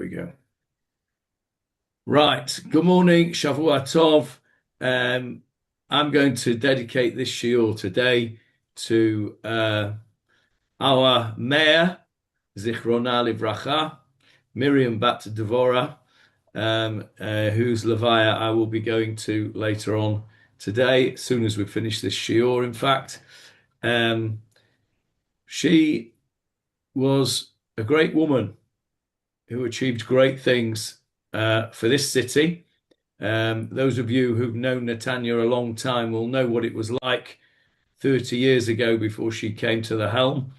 we go. Right. Good morning, Shavua Tov. I'm going to dedicate this shiur today to our mayor, Zichrona Livracha, Miriam Bat Devora, whose levaya I will be going to later on today, as soon as we finish this shiur, in fact. She was a great woman who achieved great things for this city. Those of you who've known Netanya a long time will know what it was like 30 years ago before she came to the helm.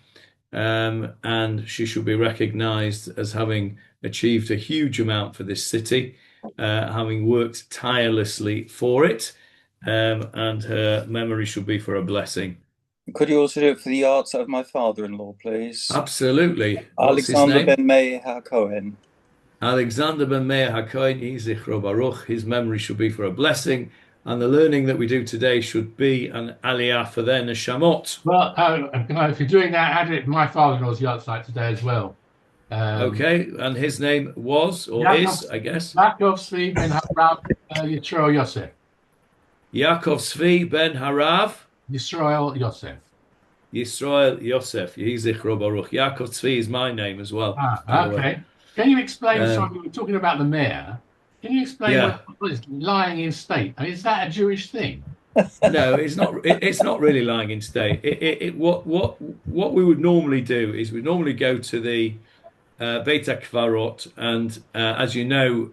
And she should be recognized as having achieved a huge amount for this city, having worked tirelessly for it. And her memory should be for a blessing. Could you also do it for the arts of my father-in-law, please? Absolutely. What's his Alexander name? ben Meir HaKohen. Alexander ben Meir HaKohen, Yizichro Baruch. His memory should be for a blessing. And the learning that we do today should be an aliyah for their neshamot. Well, if you're doing that, add it. My father-in-law's yahrzeit today as well. Okay, and his name was, or Yaakov, is, I guess? Yaakov Tzvi ben Harav Yisrael Yosef. Yaakov Tzvi ben Harav Yisrael Yosef. Yisrael Yosef. Yizichro Baruch. Yaakov Tzvi is my name as well. Okay. Can you explain, sorry, we were talking about the mayor. Can you explain what is lying in state? I mean, is that a Jewish thing? No, it's not. It's not really lying in state. What we would normally do is we normally go to the Beit HaKvarot, and as you know,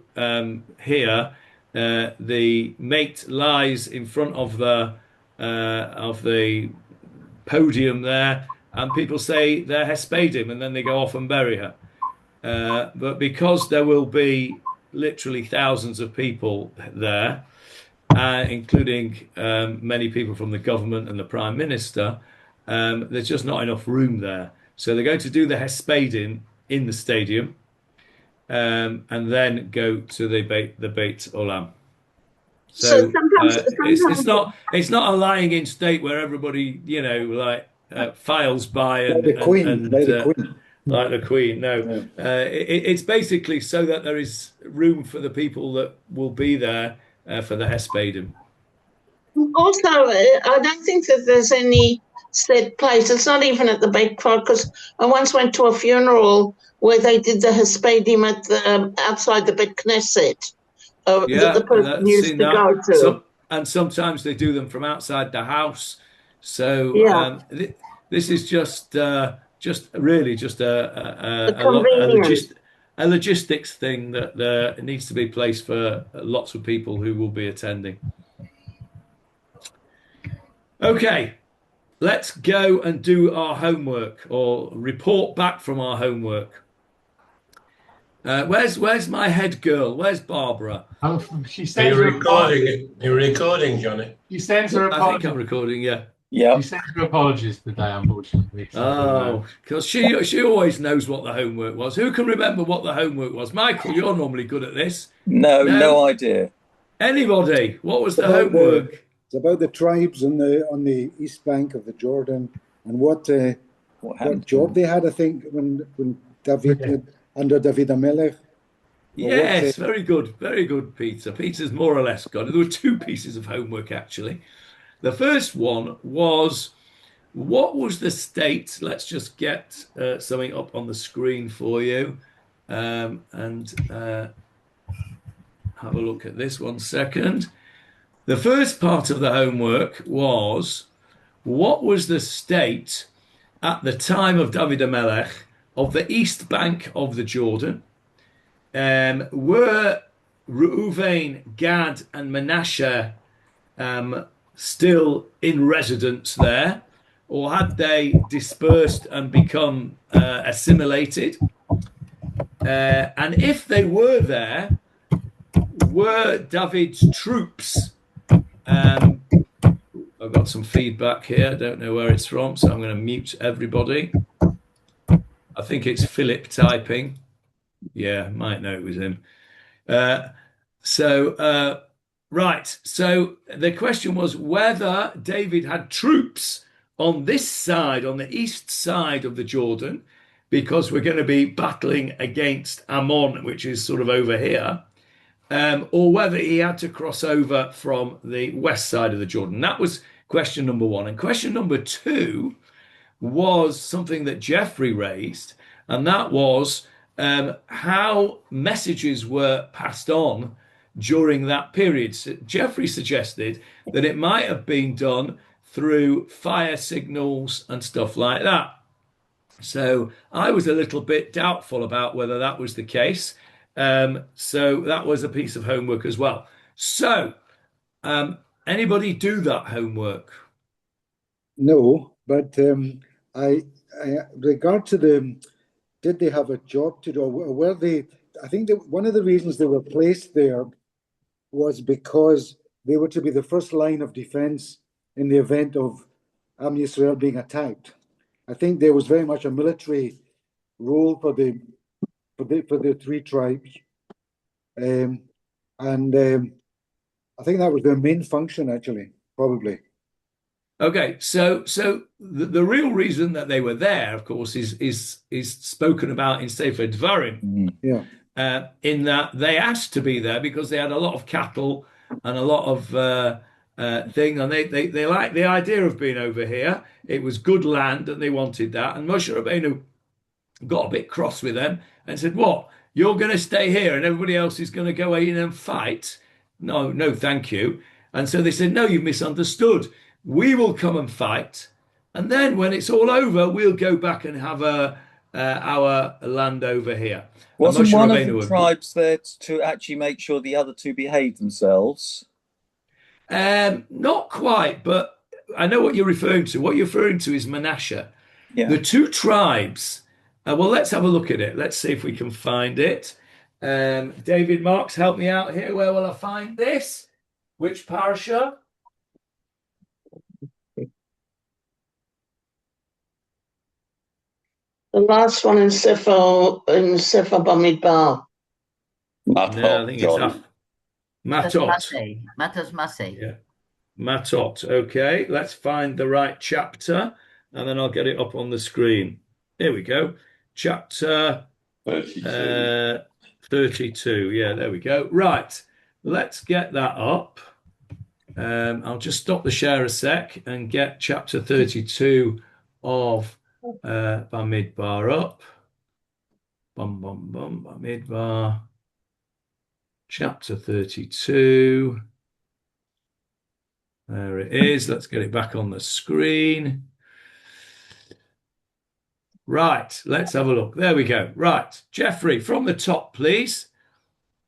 here the mate lies in front of the podium there, and people say they're Hespedim, and then they go off and bury her. But because there will be literally thousands of people there, including many people from the government and the Prime Minister, there's just not enough room there. So they're going to do the Hespedim in the stadium, and then go to the Beit Olam. So sometimes it's not a lying in state where everybody files by and like the Queen. Like the Queen. No, it's basically so that there is room for the people that will be there for the Hespedim. Also, I don't think that there's any set place. It's not even at the Beit Kvar, because I once went to a funeral where they did the Hespedim at outside the Beit Knesset. That the person used to go to. And sometimes they do them from outside the house. So this is just a logistics thing that needs to be placed for lots of people who will be attending. Okay, let's go and do our homework, or report back from our homework. Where's my head girl? Where's Barbara? She sends You're recording, Johnny. She sends her apologies. I think I'm recording, yeah. Yeah. She sends her apologies today, unfortunately. Oh, because she always knows what the homework was. Who can remember what the homework was? Michael, you're normally good at this. No idea. Anybody? What was the homework? It's about the tribes on the east bank of the Jordan, and what job they had. I think when David under David Amelech. Yes, very good, Peter. Peter's more or less got it. There were two pieces of homework actually. The first one was, what was the state? Let's just get something up on the screen for you, and have a look at this 1 second. The first part of the homework was, what was the state at the time of David HaMelech of the east bank of the Jordan? Were Reuven, Gad, and Manasseh still in residence there, or had they dispersed and become assimilated? And if they were there, were David's troops? I've got some feedback here. I don't know where it's from, so I'm going to mute everybody. I think it's Philip typing. Yeah, might know it was him. Right. So the question was whether David had troops on this side, on the east side of the Jordan, because we're going to be battling against Ammon, which is sort of over here, or whether he had to cross over from the west side of the Jordan. That was question number one. And question number two was something that Jeffrey raised, and that was how messages were passed on during that period. So Jeffrey suggested that it might have been done through fire signals and stuff like that. So I was a little bit doubtful about whether that was the case. So that was a piece of homework as well. So anybody do that homework? No, but I regard to did they have a job to do? Or were they? I think that one of the reasons they were placed there was because they were to be the first line of defense in the event of Am Yisrael being attacked. I think there was very much a military role for the three tribes, and I think that was their main function, actually, probably. Okay, so the real reason that they were there, of course, is spoken about in Sefer Dvarim. Yeah. In that they asked to be there because they had a lot of cattle and a lot of thing, and they liked the idea of being over here. It was good land, and they wanted that. And Moshe Rabbeinu got a bit cross with them and said, "What? You're going to stay here, and everybody else is going to go in and fight? No, thank you." And so they said, "No, you've misunderstood. We will come and fight, and then when it's all over, we'll go back and have our land over here." Wasn't one of the tribes there to actually make sure the other two behaved themselves? Not quite, but I know what you're referring to. What you're referring to is Manasseh. Yeah. The two tribes. Well, let's have a look at it. Let's see if we can find it. David Marks, help me out here. Where will I find this? Which parasha? The last one in Sefer Bamidbar. No, I think it's Matot. Matos Masei. Yeah, Matot. Okay, let's find the right chapter, and then I'll get it up on the screen. Here we go. Chapter 32. Yeah, there we go. Right, let's get that up. I'll just stop the share a sec and get chapter 32 of Bamidbar up. Bamidbar. Chapter 32. There it is. Let's get it back on the screen. Right, let's have a look. There we go. Right, Jeffrey, from the top, please.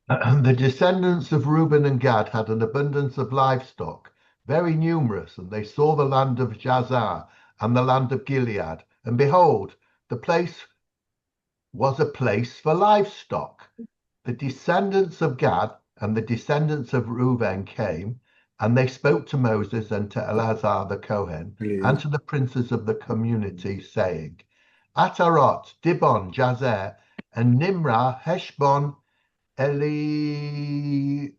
The descendants of Reuben and Gad had an abundance of livestock, very numerous, and they saw the land of Jazer and the land of Gilead. And behold, the place was a place for livestock. The descendants of Gad and the descendants of Reuben came, and they spoke to Moses and to Eleazar the Kohen and to the princes of the community, saying, Atarot, Dibon, Jazer, and Nimrah, Heshbon, Eliater,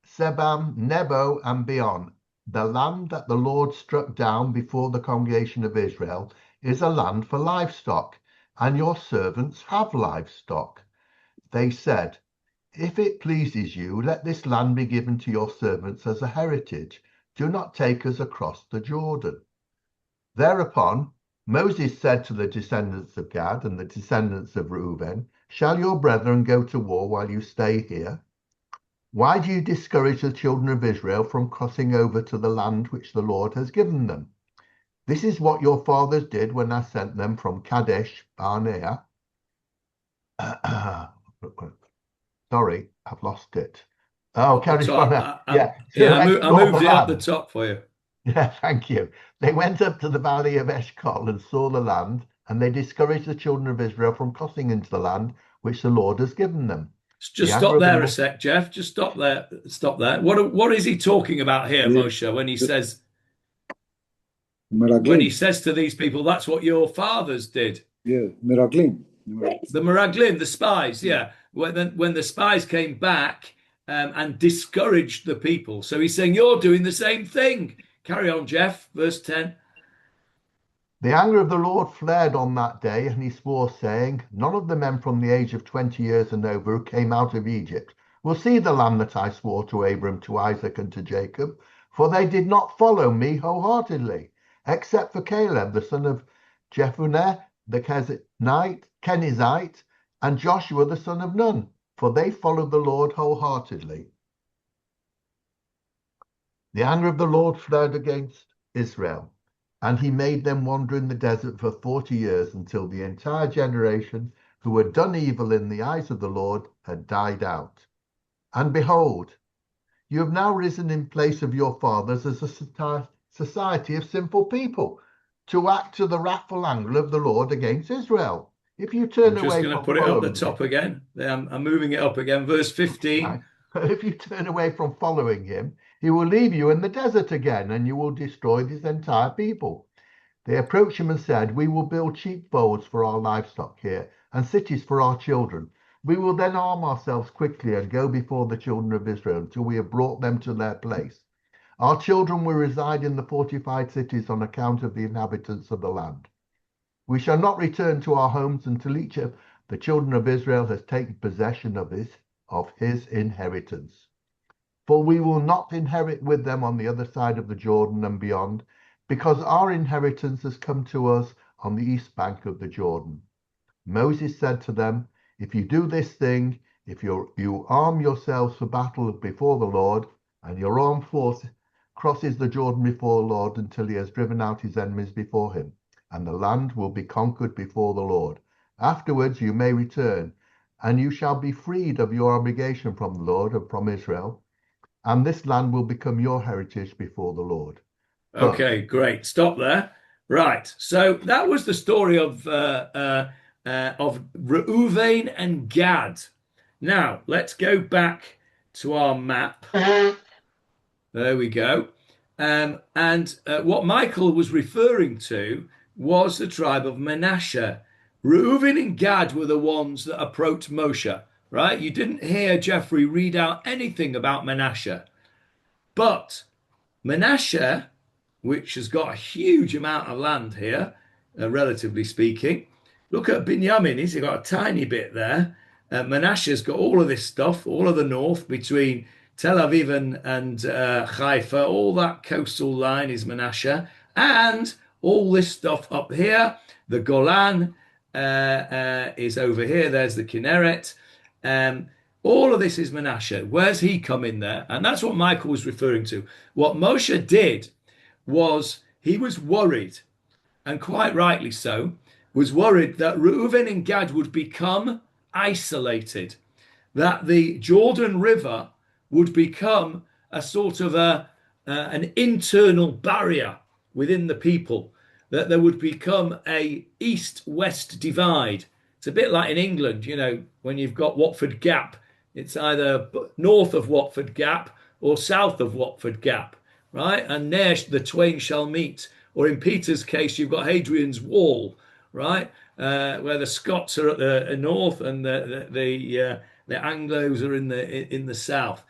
Sebam, Nebo, and beyond. The land that the Lord struck down before the congregation of Israel is a land for livestock, and your servants have livestock. They said, If it pleases you, let this land be given to your servants as a heritage. Do not take us across the Jordan. Thereupon Moses said to the descendants of Gad and the descendants of Reuben, Shall your brethren go to war while you stay here? Why do you discourage the children of Israel from crossing over to the land which the Lord has given them? This is what your fathers did when I sent them from Kadesh Barnea. Sorry, I've lost it. Oh, Kadesh Barnea. Yeah, I moved it up the top for you. Yeah, thank you. They went up to the valley of Eshcol and saw the land, and they discouraged the children of Israel from crossing into the land which the Lord has given them. Just stop there a sec, Jeff. Just stop there. Stop there. What is he talking about here, Moshe, when he says Meraglim. when he says to these people, that's what your fathers did? Yeah, Meraglim. The Meraglim, the spies, yeah. When the spies came back and discouraged the people. So he's saying, you're doing the same thing. Carry on, Jeff. Verse 10. The anger of the Lord flared on that day, and he swore, saying, none of the men from the age of 20 years and over who came out of Egypt will see the land that I swore to Abram, to Isaac, and to Jacob, for they did not follow me wholeheartedly, except for Caleb, the son of Jephunneh, the Kenizzite, and Joshua, the son of Nun, for they followed the Lord wholeheartedly. The anger of the Lord flared against Israel, and he made them wander in the desert for 40 years, until the entire generation who had done evil in the eyes of the Lord had died out. And behold, you have now risen in place of your fathers as a society of sinful people, to act to the wrathful anger of the Lord against Israel. If you turn away, I'm just going to put it up the top again. I'm moving it up again. Verse 15. Right. If you turn away from following him, he will leave you in the desert again, and you will destroy this entire people. They approached him and said, we will build sheepfolds for our livestock here, and cities for our children. We will then arm ourselves quickly and go before the children of Israel until we have brought them to their place. Our children will reside in the fortified cities on account of the inhabitants of the land. We shall not return to our homes until each of the children of Israel has taken possession of his inheritance. For we will not inherit with them on the other side of the Jordan and beyond, because our inheritance has come to us on the east bank of the Jordan. Moses said to them, if you do this thing, if you arm yourselves for battle before the Lord, and your armed force crosses the Jordan before the Lord until he has driven out his enemies before him, and the land will be conquered before the Lord. Afterwards you may return, and you shall be freed of your obligation from the Lord and from Israel, and this land will become your heritage before the Lord. Okay, great. Stop there. Right. So that was the story of Reuven and Gad. Now let's go back to our map. There we go. And what Michael was referring to was the tribe of Manasseh. Reuven and Gad were the ones that approached Moshe, right? You didn't hear Jeffrey read out anything about Manasseh. But Manasseh, which has got a huge amount of land here, relatively speaking. Look at Binyamin, he's got a tiny bit there. Manasseh's got all of this stuff, all of the north between Tel Aviv and Haifa. All that coastal line is Manasseh. And all this stuff up here, the Golan is over here. There's the Kinneret. All of this is Manasseh. Where's he come in there? And that's what Michael was referring to. What Moshe did was he was worried, and quite rightly so, was worried that Reuven and Gad would become isolated, that the Jordan River would become a sort of an internal barrier within the people, that there would become a east-west divide. It's a bit like in England, you know, when you've got Watford Gap, it's either north of Watford Gap or south of Watford Gap, right? And there the twain shall meet. Or in Peter's case, you've got Hadrian's Wall, right? Where the Scots are at the north and the Anglos are in the south.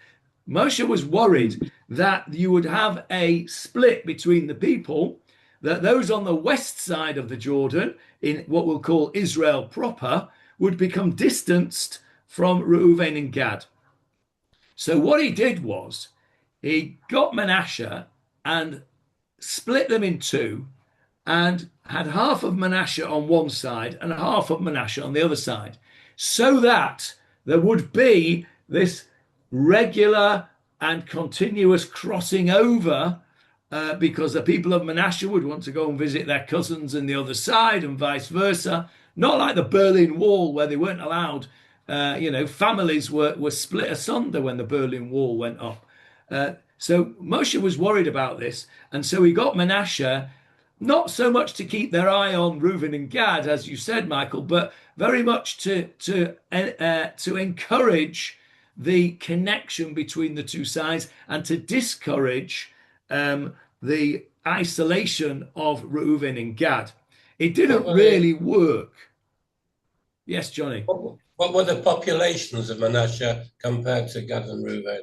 Moshe was worried that you would have a split between the people, that those on the west side of the Jordan, in what we'll call Israel proper, would become distanced from Reuven and Gad. So what he did was he got Manasseh and split them in two and had half of Manasseh on one side and half of Manasseh on the other side, so that there would be this regular and continuous crossing over, because the people of Manasseh would want to go and visit their cousins in the other side and vice versa. Not like the Berlin Wall, where they weren't allowed, families were split asunder when the Berlin Wall went up. So Moshe was worried about this, and so he got Manasseh, not so much to keep their eye on Reuven and Gad, as you said, Michael, but very much to encourage the connection between the two sides and to discourage the isolation of Reuven and Gad. It didn't really work. Yes, Johnny. What were the populations of Manasseh compared to Gad and Reuven?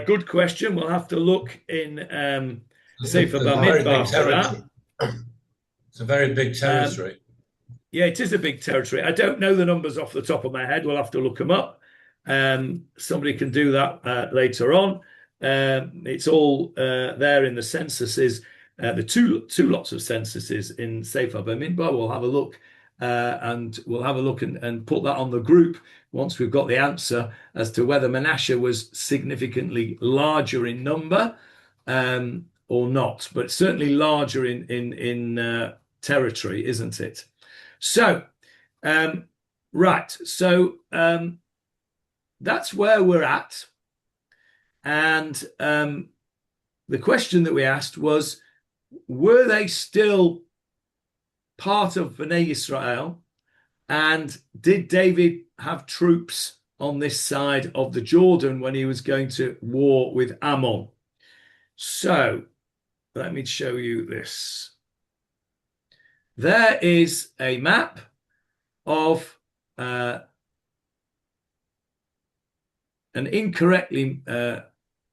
Good question. We'll have to look in Sefer Bamidbar for that. It's a very big territory. Yeah, it is a big territory. I don't know the numbers off the top of my head. We'll have to look them up. Somebody can do that later on. It's all there in the censuses, the two lots of censuses in Sefer Bamidbar. We'll have a look, and we'll have a look and put that on the group once we've got the answer as to whether Manasseh was significantly larger in number or not, but certainly larger in territory, isn't it? So, right. So that's where we're at. And the question that we asked was, were they still part of Bnei Israel? And did David have troops on this side of the Jordan when he was going to war with Ammon? So let me show you this. There is a map of an incorrectly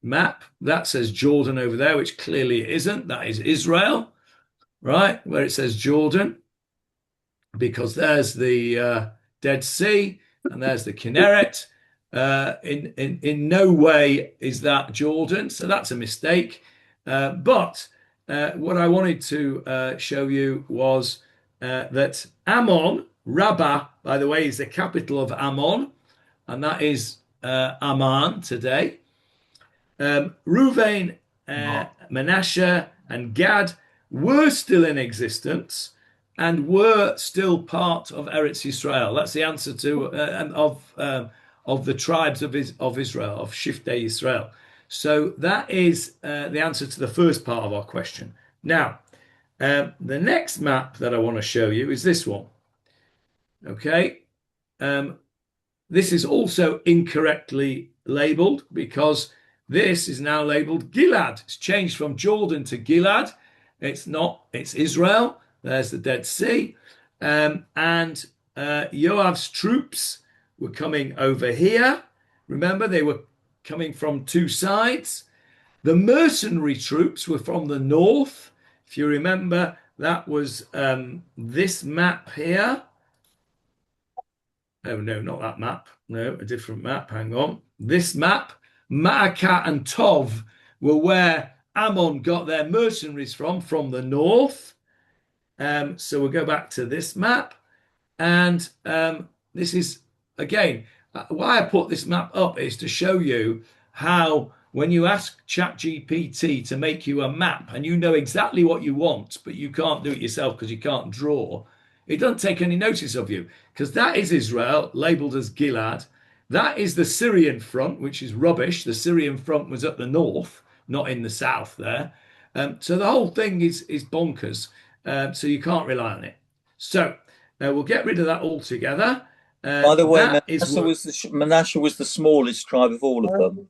map that says Jordan over there, which clearly it isn't. That is Israel, right? Where it says Jordan, because there's the Dead Sea and there's the Kinneret. In no way is that Jordan, so that's a mistake. But what I wanted to show you was that Ammon, Rabbah, by the way, is the capital of Ammon, and that is Amman today. Reuven, Manasseh, and Gad were still in existence and were still part of Eretz Yisrael. That's the answer to of the tribes of Israel, of Shiftei Yisrael. So that is the answer to the first part of our question. Now, the next map that I want to show you is this one. Okay. This is also incorrectly labeled because this is now labeled Gilad. It's changed from Jordan to Gilad. It's not, it's Israel. There's the Dead Sea. And Yoav's troops were coming over here. Remember, they were coming from two sides. The mercenary troops were from the north. If you remember, that was this map here. Oh, no, not that map. No, a different map. Hang on. This map, Ma'akah and Tov, were where Ammon got their mercenaries from the north. So we'll go back to this map. And this is, again, why I put this map up is to show you how when you ask ChatGPT to make you a map and you know exactly what you want, but you can't do it yourself because you can't draw, it doesn't take any notice of you, because that is Israel, labeled as Gilad. That is the Syrian front, which is rubbish. The Syrian front was at the north, not in the south there. So the whole thing is bonkers. So you can't rely on it. So we'll get rid of that altogether. By the way, Manasseh was the smallest tribe of all of them,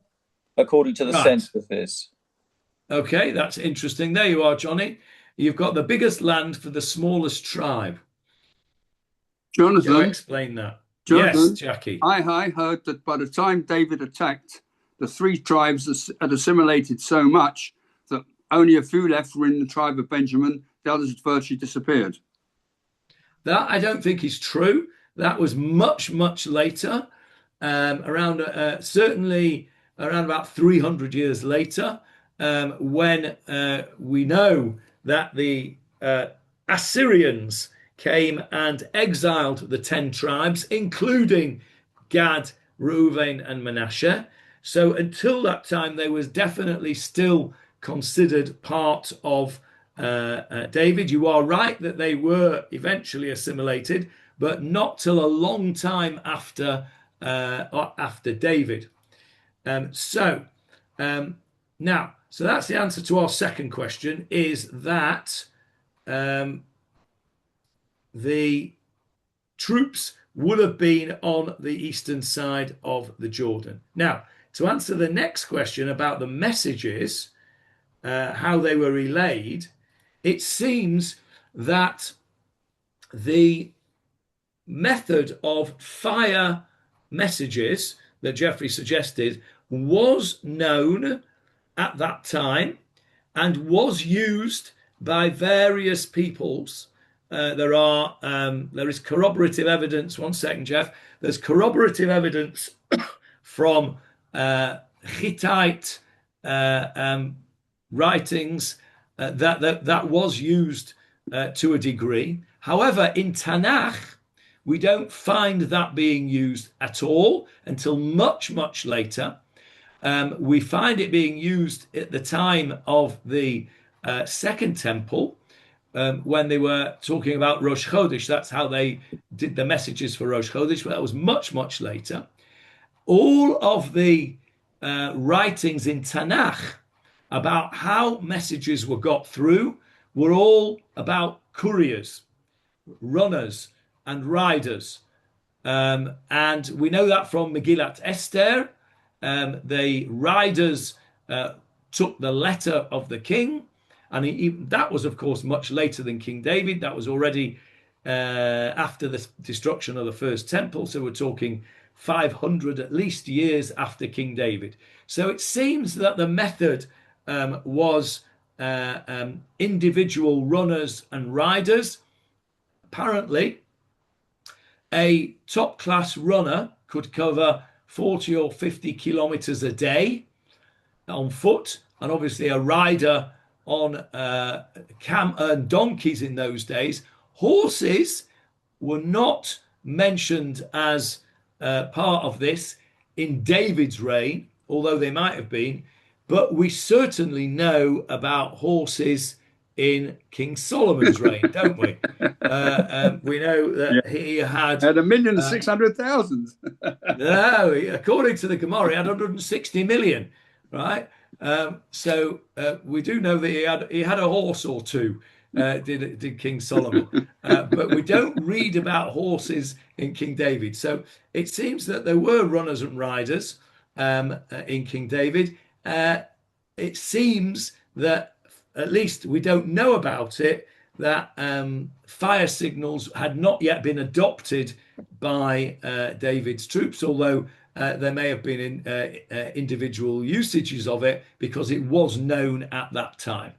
according to the census. Okay, that's interesting. There you are, Johnny. You've got the biggest land for the smallest tribe. Jonathan, Joe, explain that. Jonathan, yes, Jackie. I heard that by the time David attacked, the three tribes had assimilated so much that only a few left were in the tribe of Benjamin. The others had virtually disappeared. That I don't think is true. That was much, much later, certainly around about 300 years later, when we know that the Assyrians came and exiled the 10 tribes, including Gad, Reuven, and Manasseh. So until that time, they was definitely still considered part of David. You are right that they were eventually assimilated, but not till a long time after David. Now, so that's the answer to our second question, is that the troops would have been on the eastern side of the Jordan. Now, to answer the next question about the messages, how they were relayed, it seems that the method of fire messages that Jeffrey suggested was known at that time and was used by various peoples. There is corroborative evidence. One second, Jeff. There's corroborative evidence from Hittite writings that was used to a degree. However, in Tanakh, we don't find that being used at all until much, much later. We find it being used at the time of the Second Temple, when they were talking about Rosh Chodesh. That's how they did the messages for Rosh Chodesh, but that was much, much later. All of the writings in Tanakh about how messages were got through were all about couriers, runners, and riders. And we know that from Megillat Esther. The riders took the letter of the king, and that was, of course, much later than King David. That was already after the destruction of the first temple. So we're talking 500 at least years after King David. So it seems that the method was individual runners and riders. Apparently, a top-class runner could cover 40 or 50 kilometers a day on foot, and obviously a rider on donkeys in those days. Horses were not mentioned as part of this in David's reign, although they might have been, but we certainly know about horses in King Solomon's reign, don't we? We know that he had 1,600,000. No, according to the Gemara, he had 160 million, right? So we do know that he had a horse or two, did King Solomon, but we don't read about horses in King David. So it seems that there were runners and riders in King David. It seems that, at least we don't know about it, that fire signals had not yet been adopted by David's troops, although there may have been individual usages of it because it was known at that time.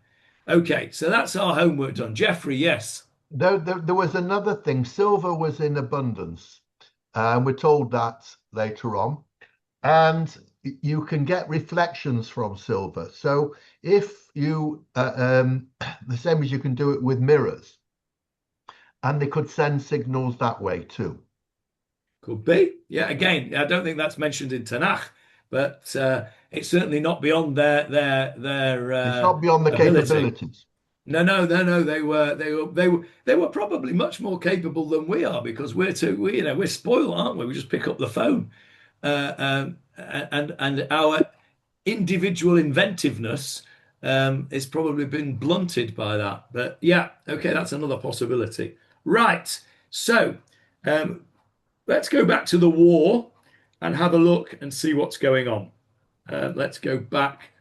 Okay, so that's our homework done. Jeffrey, yes? There was another thing. Silver was in abundance. We're told that later on. And you can get reflections from silver. So if you, the same as you can do it with mirrors, and they could send signals that way too. Could be. Yeah, again, I don't think that's mentioned in Tanakh, but it's certainly not beyond their it's not beyond the ability. capabilities. No. They were probably much more capable than we are, because we're spoiled, aren't we? We just pick up the phone. And our individual inventiveness has probably been blunted by that. But yeah, okay, that's another possibility. Right, so let's go back to the war and have a look and see what's going on. Let's go back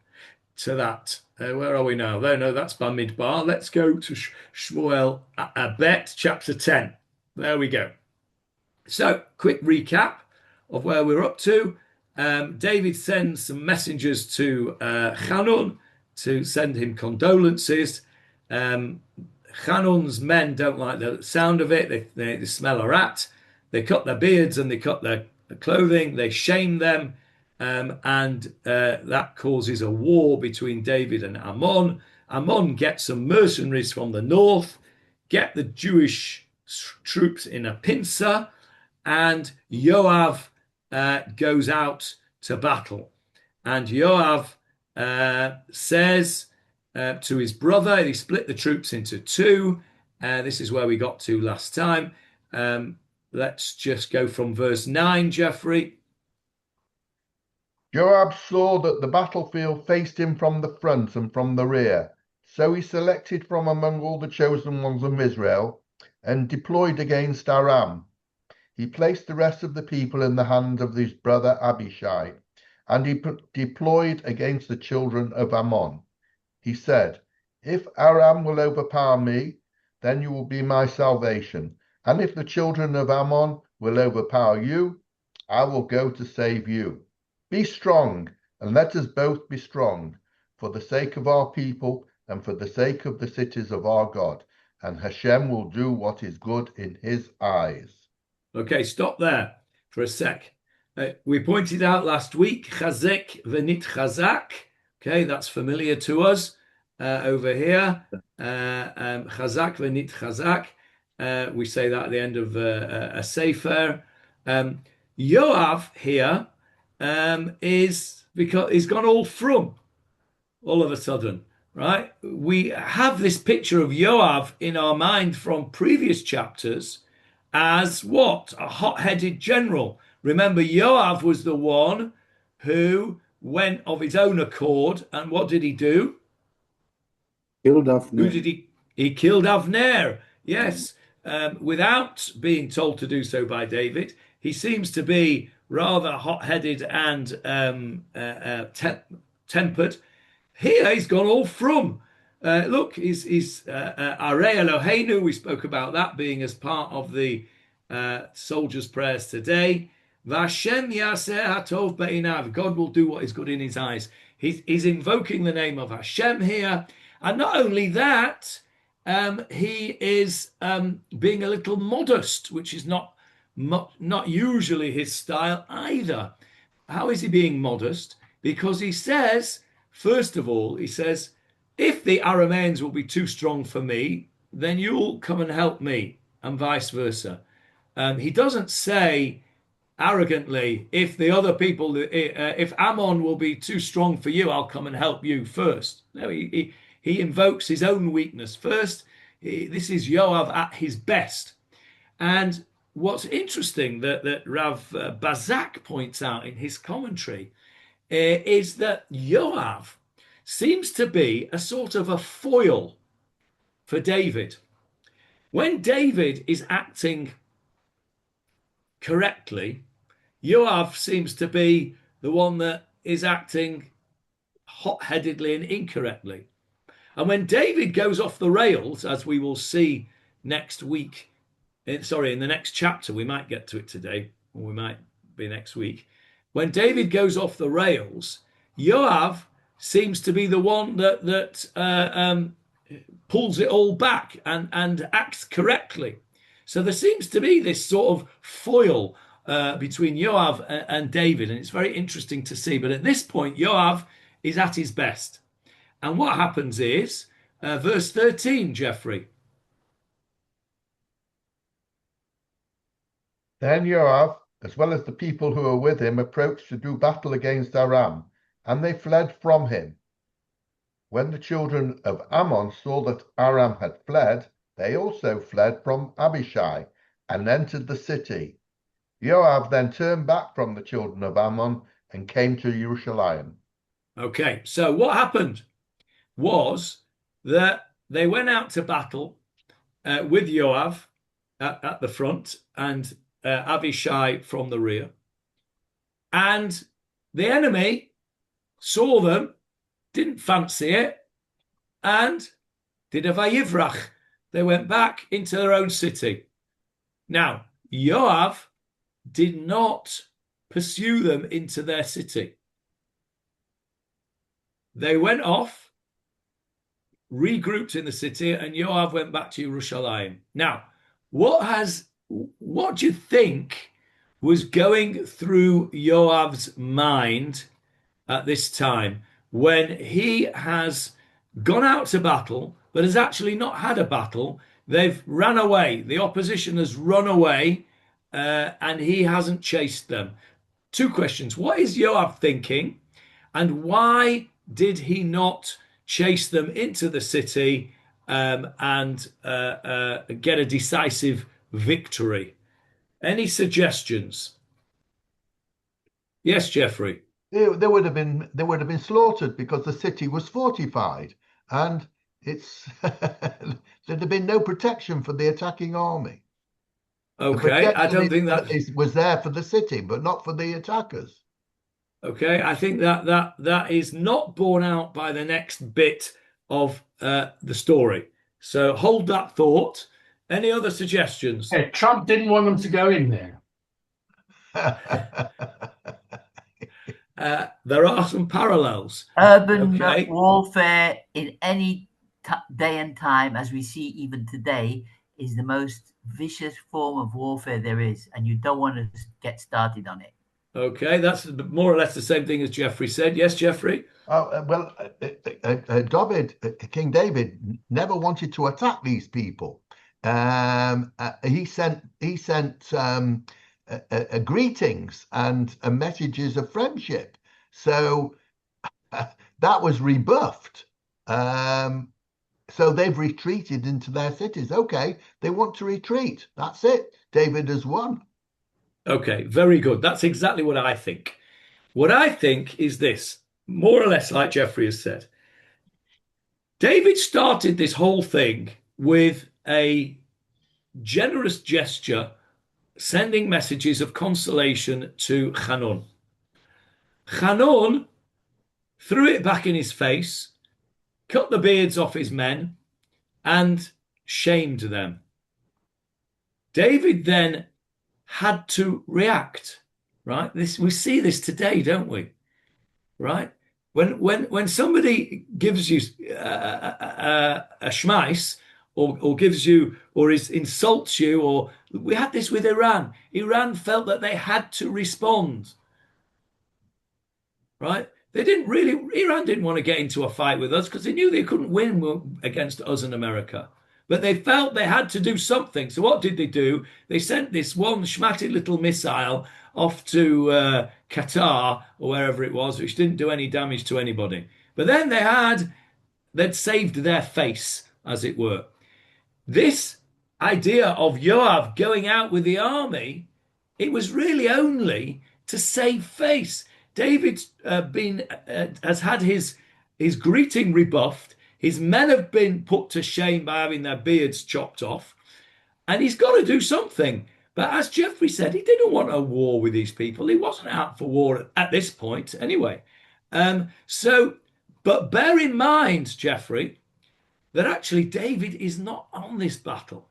to that. Where are we now? No, that's Bamidbar. Let's go to Shmuel Bet Chapter 10. There we go. So, quick recap of where we're up to. David sends some messengers to Hanun to send him condolences. Hanun's men don't like the sound of it. They smell a rat. They cut their beards and they cut their clothing. They shame them. And that causes a war between David and Ammon. Ammon gets some mercenaries from the north, get the Jewish troops in a pincer, and Yoav goes out to battle. And Yoav says to his brother, he split the troops into two. This is where we got to last time. Let's just go from verse 9, Jeffrey. Joab saw that the battlefield faced him from the front and from the rear. So he selected from among all the chosen ones of Israel and deployed against Aram. He placed the rest of the people in the hand of his brother Abishai, and he deployed against the children of Ammon. He said, "If Aram will overpower me, then you will be my salvation. And if the children of Ammon will overpower you, I will go to save you. Be strong, and let us both be strong, for the sake of our people and for the sake of the cities of our God, and Hashem will do what is good in his eyes. Okay, stop there for a sec. We pointed out last week, chazek v'nit chazak. Okay, that's familiar to us over here. Chazak v'nit chazak. We say that at the end of a sefer. Yoav here is because he's gone all from all of a sudden, right? We have this picture of Yoav in our mind from previous chapters as what? A hot-headed general. Remember, Yoav was the one who went of his own accord, and what did he do? Killed Avner. Who did he? He killed Avner. Yes, without being told to do so by David. He seems to be rather hot-headed and tempered. Here he's gone all from. Look, he's Arei Eloheinu. We spoke about that being as part of the soldiers' prayers today. Vashem Yaseh Hatov Be'inav. God will do what is good in his eyes. He's invoking the name of Hashem here. And not only that, he is being a little modest, which is not usually his style either. How is he being modest? Because he says, first of all, he says, if the Arameans will be too strong for me, then you'll come and help me, and vice versa. He doesn't say arrogantly, if the other people, if Ammon will be too strong for you, I'll come and help you first. No, he invokes his own weakness first. This is Yoav at his best. And what's interesting that Rav Bazak points out in his commentary is that Yoav seems to be a sort of a foil for David. When David is acting correctly, Yoav seems to be the one that is acting hot-headedly and incorrectly. And when David goes off the rails, as we will see next week, in the next chapter, we might get to it today, or we might be next week. When David goes off the rails, Yoav seems to be the one that pulls it all back and acts correctly. So there seems to be this sort of foil between Yoav and David, and it's very interesting to see. But at this point, Yoav is at his best. And what happens is, verse 13, Jeffrey. Then Yoav, as well as the people who were with him, approached to do battle against Aram, and they fled from him. When the children of Ammon saw that Aram had fled, they also fled from Abishai and entered the city. Yoav then turned back from the children of Ammon and came to Jerusalem. Okay, so what happened was that they went out to battle with Yoav at the front and Abishai from the rear. And the enemy saw them, didn't fancy it, and did a vayivrach. They went back into their own city. Now, Yoav did not pursue them into their city. They went off, regrouped in the city, and Yoav went back to Jerusalem. Now, what do you think was going through Yoav's mind at this time when he has gone out to battle but has actually not had a battle? They've run away. The opposition has run away and he hasn't chased them. Two questions. What is Yoav thinking? And why did he not chase them into the city and get a decisive victory? Any suggestions? Yes, Jeffrey. They would have been slaughtered because the city was fortified, and there'd have been no protection for the attacking army. Okay, I don't think that was there for the city, but not for the attackers. Okay, I think that is not borne out by the next bit of the story. So hold that thought. Any other suggestions? Yeah, Trump didn't want them to go in there. There are some parallels. Urban warfare in any day and time, as we see even today, is the most vicious form of warfare there is, and you don't want to get started on it. Okay, that's more or less the same thing as Jeffrey said. Yes, Jeffrey? King David never wanted to attack these people. He sent greetings and messages of friendship. So that was rebuffed. So they've retreated into their cities. Okay, they want to retreat. That's it. David has won. Okay, very good. That's exactly what I think. What I think is this, more or less like Jeffrey has said. David started this whole thing with a generous gesture, sending messages of consolation to Hanun. Hanun threw it back in his face, cut the beards off his men, and shamed them. David then had to react, right? We see this today, don't we? Right? When somebody gives you a schmeiss, or gives you, or insults you, or we had this with Iran. Iran felt that they had to respond, right? Iran didn't want to get into a fight with us because they knew they couldn't win against us and America. But they felt they had to do something. So what did they do? They sent this one schmatty little missile off to Qatar or wherever it was, which didn't do any damage to anybody. But then they'd saved their face, as it were. This idea of Yoav going out with the army, it was really only to save face. David's has had his greeting rebuffed. His men have been put to shame by having their beards chopped off. And he's got to do something. But as Jeffrey said, he didn't want a war with these people. He wasn't out for war at this point anyway. But bear in mind, Jeffrey, that actually David is not on this battle.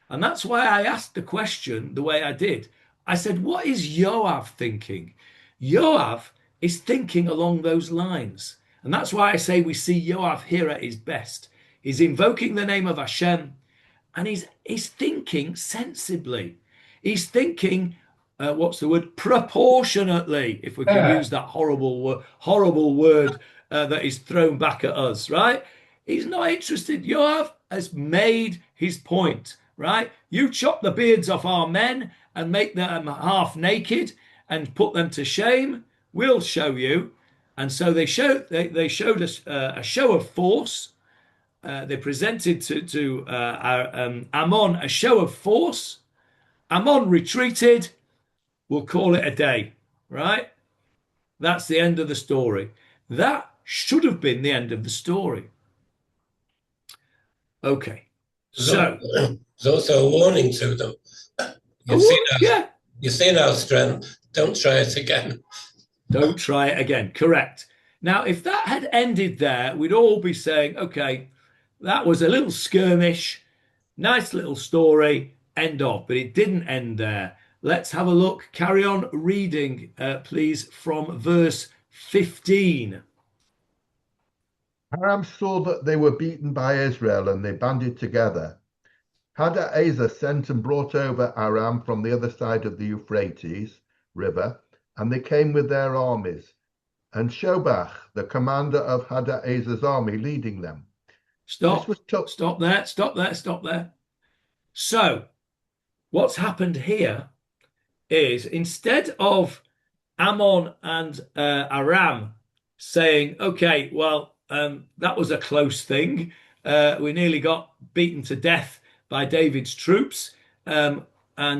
And that's why I asked the question the way I did. I said, what is Yoav thinking? Yoav is thinking along those lines. And that's why I say we see Yoav here at his best. He's invoking the name of Hashem, and he's thinking sensibly. He's thinking, proportionately, if we can use that horrible word that is thrown back at us, right? He's not interested. Yoav has made his point, right? You chop the beards off our men and make them half naked and put them to shame. We'll show you. And so they showed us a show of force. They presented to Ammon a show of force. Ammon retreated. We'll call it a day, right? That's the end of the story. That should have been the end of the story. Okay. So there's also a warning to them. You've seen our strength. Don't try it again. Don't try it again. Correct. Now, if that had ended there, we'd all be saying, okay, that was a little skirmish, nice little story, end of. But it didn't end there. Let's have a look. Carry on reading, please, from verse 15. Aram saw that they were beaten by Israel, and they banded together. Hadaezer sent and brought over Aram from the other side of the Euphrates River, and they came with their armies, and Shobach, the commander of Hadaezer's army, leading them. Stop there. So, what's happened here is, instead of Ammon and Aram saying, okay, well, that was a close thing. We nearly got beaten to death by David's troops, and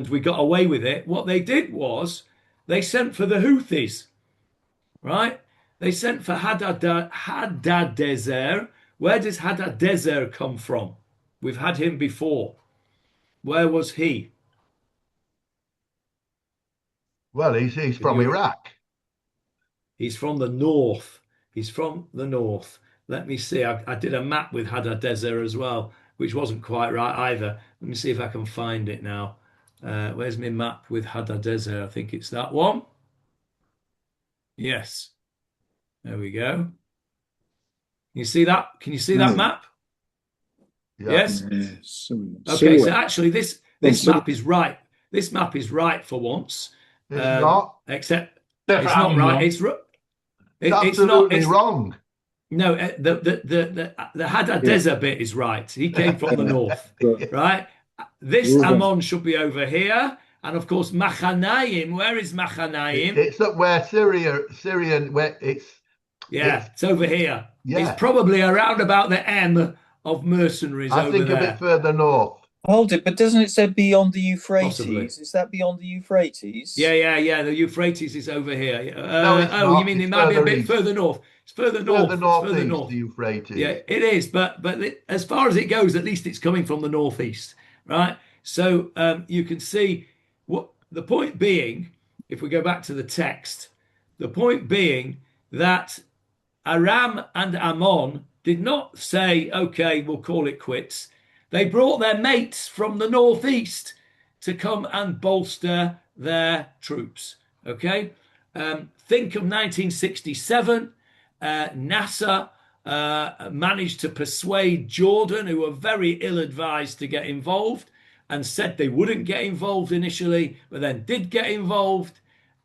we got away with it. What they did was they sent for the Houthis, right? They sent for Hadadezer. Where does Hadadezer come from? We've had him before. Where was he? Well, he's from Iraq. He's from the north. Let me see. I did a map with Hadadezer as well, which wasn't quite right either. Let me see if I can find it now. Where's my map with Hadadezer? I think it's that one. Yes. There we go. You see that? Can you see that map? Yeah. Yes. Okay, so actually, this map is right. This map is right for once. It's not. Except Except it's for not Ammon right. wrong. It's Absolutely it's wrong. No, the Hadadezer bit is right. He came from the north, right? This Ammon should be over here, and of course Machanaim. Where is Machanaim? It's up where Syrian, where it's over here. Yeah. It's probably around about the M of mercenaries. I think there. A bit further north. Hold it, but doesn't it say beyond the Euphrates? Possibly. Is that beyond the Euphrates? Yeah. The Euphrates is over here. No, it's not. You mean it might be a bit further north? It's further north. Further north, the Euphrates. Yeah, it is. But as far as it goes, at least it's coming from the northeast, right? So you can see what the point being. If we go back to the text, the point being that Aram and Ammon did not say, "Okay, we'll call it quits." They brought their mates from the northeast to come and bolster their troops. Okay, think of 1967. NASA managed to persuade Jordan, who were very ill-advised, to get involved, and said they wouldn't get involved initially, but then did get involved.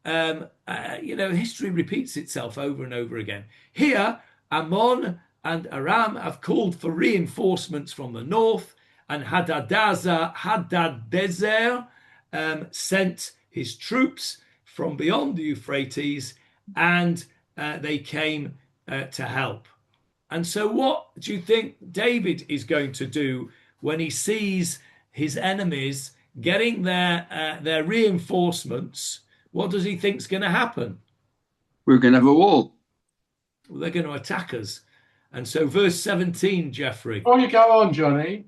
History repeats itself over and over again. Here, Ammon and Aram have called for reinforcements from the north, and Hadadezer sent his troops from beyond the Euphrates, and they came to help. And so what do you think David is going to do when he sees his enemies getting their reinforcements? What does he think is going to happen? We're going to have a war. Well, they're going to attack us. And so verse 17, Jeffrey. Before you go on, Johnny.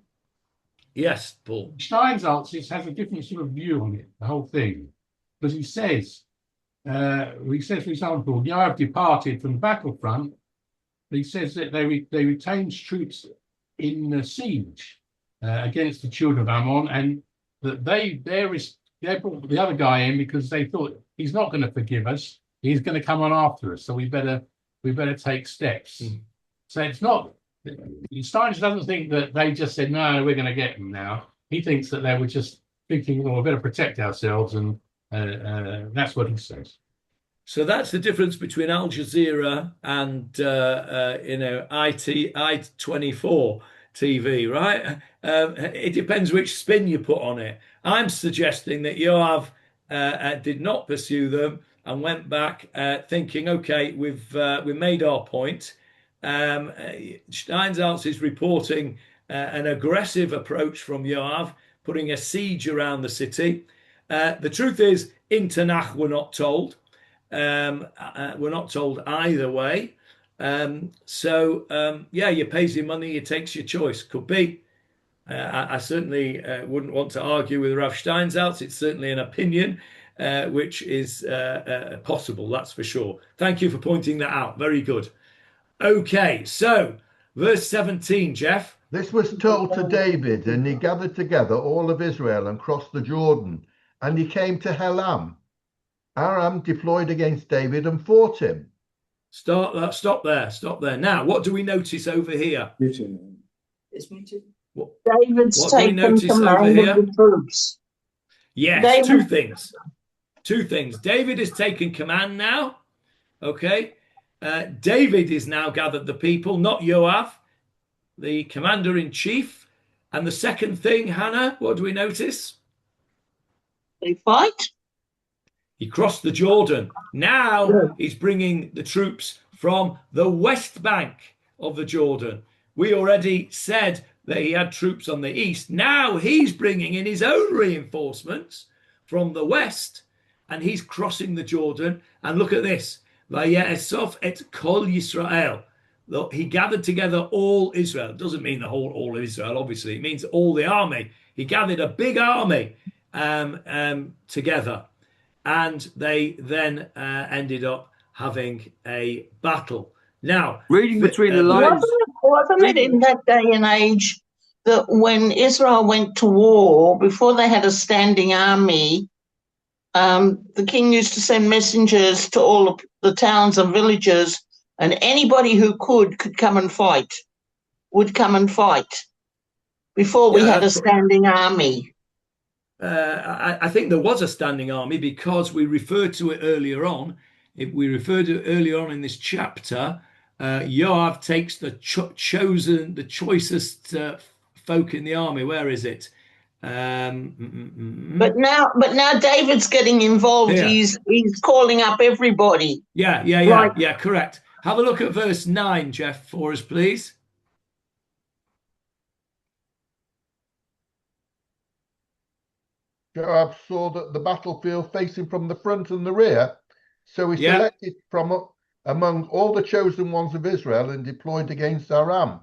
Yes, Paul. Steinsaltz has a different sort of view on it, the whole thing. Because he says, for example, Yoav departed from the battlefront. He says that they retained troops in the siege against the children of Ammon, and that they brought the other guy in because they thought he's not going to forgive us. He's going to come on after us, so we better take steps. So it's not. Steinsaltz doesn't think that they just said no, we're going to get him now. He thinks that they were just thinking, well, we better protect ourselves, and that's what he says. So that's the difference between Al Jazeera and I24 TV, right? It depends which spin you put on it. I'm suggesting that Yoav did not pursue them and went back thinking, okay, we've made our point. Steinsaltz is reporting an aggressive approach from Yoav, putting a siege around the city. The truth is, in Tanakh, we're not told. We're not told either way. You pays your money, you takes your choice. Could be. I certainly wouldn't want to argue with Rav Steinsaltz. It's certainly an opinion, which is possible, that's for sure. Thank you for pointing that out. Very good. Okay, so verse 17, Jeff. This was told to David, and he gathered together all of Israel and crossed the Jordan, and he came to Helam. Aram deployed against David and fought him. Stop there. Now, what do we notice over here? David's taken command of the troops. Yes, two things. David has taken command now. Okay. David is now gathered the people, not Yoav, the commander-in-chief. And the second thing, Hannah, what do we notice? They fight. He crossed the Jordan. Now he's bringing the troops from the west bank of the Jordan. We already said that he had troops on the east. Now he's bringing in his own reinforcements from the west, and he's crossing the Jordan. And look at this. Vaye'esof et kol Yisrael. He gathered together all Israel. It doesn't mean the whole all of Israel, obviously. It means all the army. He gathered a big army together. And they then ended up having a battle. Now, reading between the lines. Wasn't it in that day and age that when Israel went to war, before they had a standing army, the king used to send messengers to all of the towns and villages, and anybody who could come and fight, would come and fight. before we had a standing army. I think there was a standing army because we referred to it earlier on. If we referred to it earlier on in this chapter, Yoav takes the choicest folk in the army. Where is it? But now David's getting involved. Here. He's calling up everybody. Yeah, correct. Have a look at verse 9, Jeff, for us, please. Joab saw that the battlefield facing from the front and the rear, so he selected from among all the chosen ones of Israel and deployed against Aram.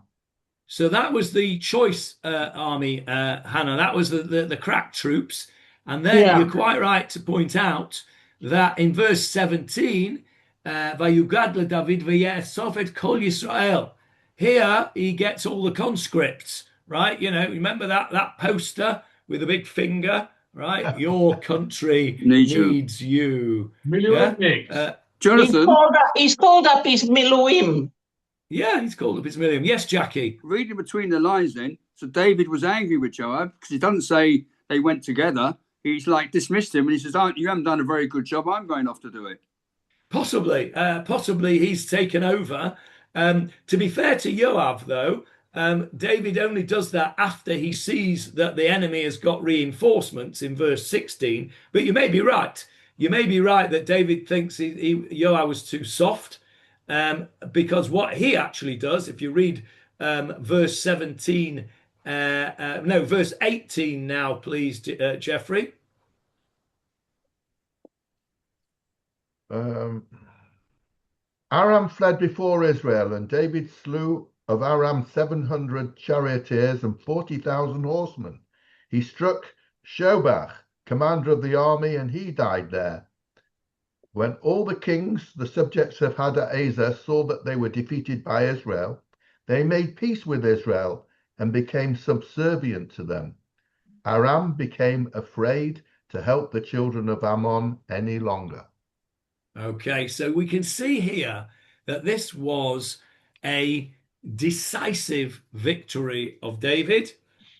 So that was the choice army, Hannah. That was the crack troops. And then you're quite right to point out that in verse 17, Vayugad leDavid v'ye'asov et kol Yisrael. Here he gets all the conscripts, right? You know, remember that poster with a big finger, right? Your country needs you. Jonathan, he's called up his Miluim. Yeah, he's called up his Miluim. Yes, Jackie. Reading between the lines then, so David was angry with Joab because he doesn't say they went together. He's like dismissed him and he says, you haven't done a very good job. I'm going off to do it. Possibly he's taken over. To be fair to Yoav, though, David only does that after he sees that the enemy has got reinforcements in verse 16. But you may be right. You may be right that David thinks Yoav was too soft, because what he actually does, if you read verse 17, verse 18 now, please, Jeffrey. Aram fled before Israel, and David slew of Aram 700 charioteers and 40,000 horsemen. He struck Shobach, commander of the army, and he died there. When all the kings, the subjects of Hadaezer, saw that they were defeated by Israel, they made peace with Israel and became subservient to them. Aram became afraid to help the children of Ammon any longer. Okay, so we can see here that this was a decisive victory of David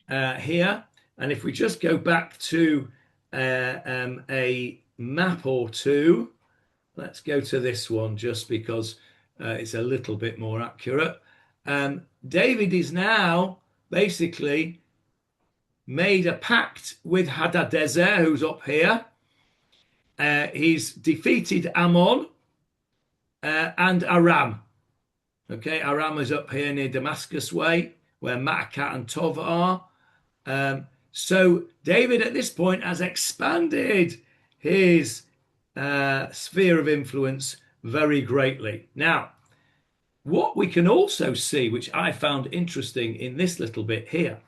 here. And if we just go back to a map or two, let's go to this one just because it's a little bit more accurate. David is now basically made a pact with Hadadezer, who's up here. He's defeated Ammon and Aram. Okay, Aram is up here near Damascus way, where Ma'akat and Tov are. So David at this point has expanded his sphere of influence very greatly. Now, what we can also see, which I found interesting in this little bit here,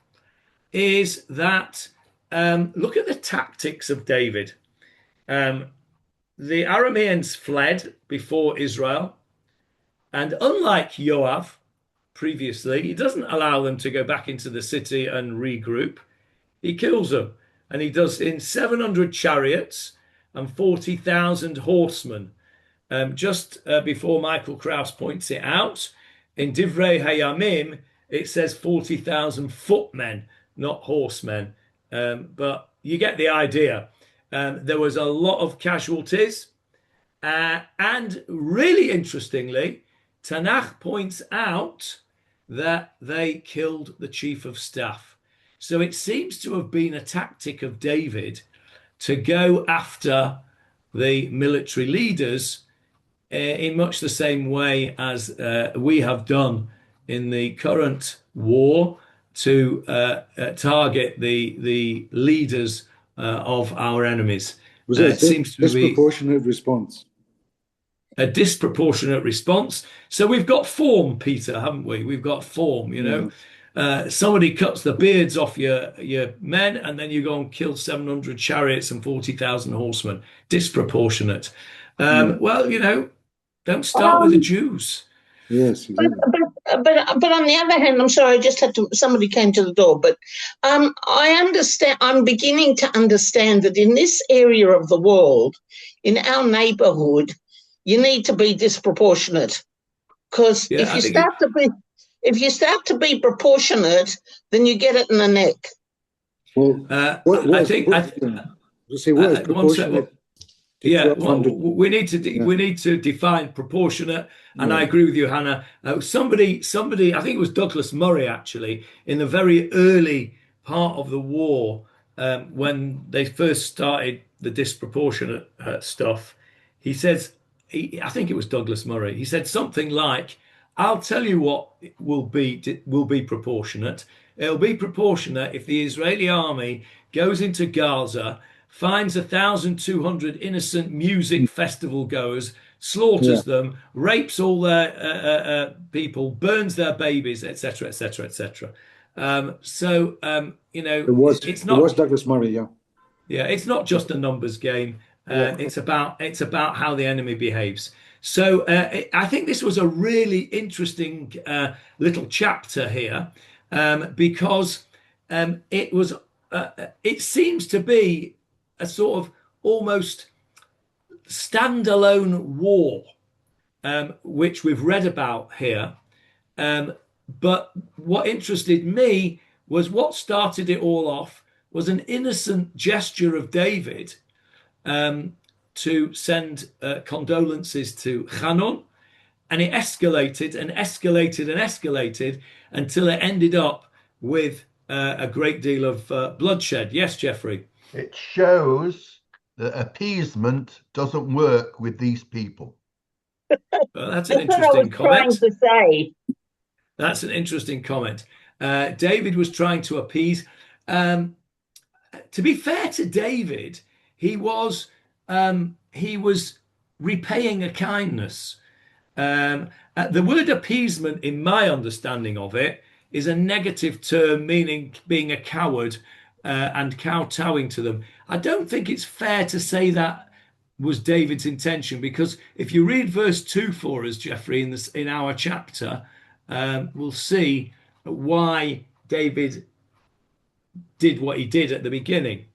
is that look at the tactics of David. The Arameans fled before Israel, and unlike Yoav previously, he doesn't allow them to go back into the city and regroup. He kills them, and he does in 700 chariots and 40,000 horsemen. Just before Michael Krauss points it out, in Divrei Hayamim, it says 40,000 footmen, not horsemen. But you get the idea. There was a lot of casualties. And really interestingly, Tanakh points out that they killed the chief of staff. So it seems to have been a tactic of David to go after the military leaders in much the same way as we have done in the current war to target the leaders of our enemies. It seems to be a disproportionate response. A disproportionate response. So we've got form, Peter, haven't we? We've got form, you know. Somebody cuts the beards off your men, and then you go and kill 700 chariots and 40,000 horsemen. Disproportionate. Well, you know, don't start with the Jews. Yes, exactly. But on the other hand, I'm sorry, I just had to. Somebody came to the door, but I understand. I'm beginning to understand that in this area of the world, in our neighbourhood, you need to be disproportionate, because if if you start to be proportionate, then you get it in the neck. Well, I think we need to define proportionate, and I agree with you, Hannah. Somebody, I think it was Douglas Murray, actually, in the very early part of the war, when they first started the disproportionate stuff. He says, I think it was Douglas Murray. He said something like, "I'll tell you what will be proportionate. It'll be proportionate if the Israeli army goes into Gaza, finds 1,200 innocent music festival goers, slaughters them, rapes all their people, burns their babies, etc., etc., etc." It was Douglas Murray, it's not just a numbers game. It's about how the enemy behaves. So I think this was a really interesting little chapter here, because it seems to be a sort of almost standalone war, which we've read about here. But what interested me was what started it all off was an innocent gesture of David to send condolences to Hanun, and it escalated and escalated and escalated until it ended up with a great deal of bloodshed. Yes, Jeffrey? It shows that appeasement doesn't work with these people. Well, that's an interesting comment. Trying to say. That's an interesting comment. David was trying to appease. To be fair to David, he was repaying a kindness. The word appeasement, in my understanding of it, is a negative term meaning being a coward and kowtowing to them. I don't think it's fair to say that was David's intention, because if you read verse 2 for us, Jeffrey, in our chapter, we'll see why David did what he did at the beginning.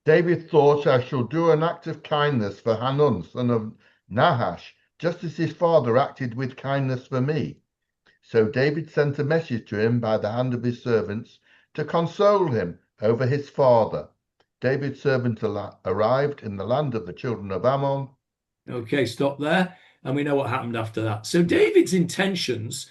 David thought, "I shall do an act of kindness for Hanun, son of Nahash, just as his father acted with kindness for me." So David sent a message to him by the hand of his servants to console him over his father. David's servant arrived in the land of the children of Ammon. Okay, stop there. And we know what happened after that. So David's intentions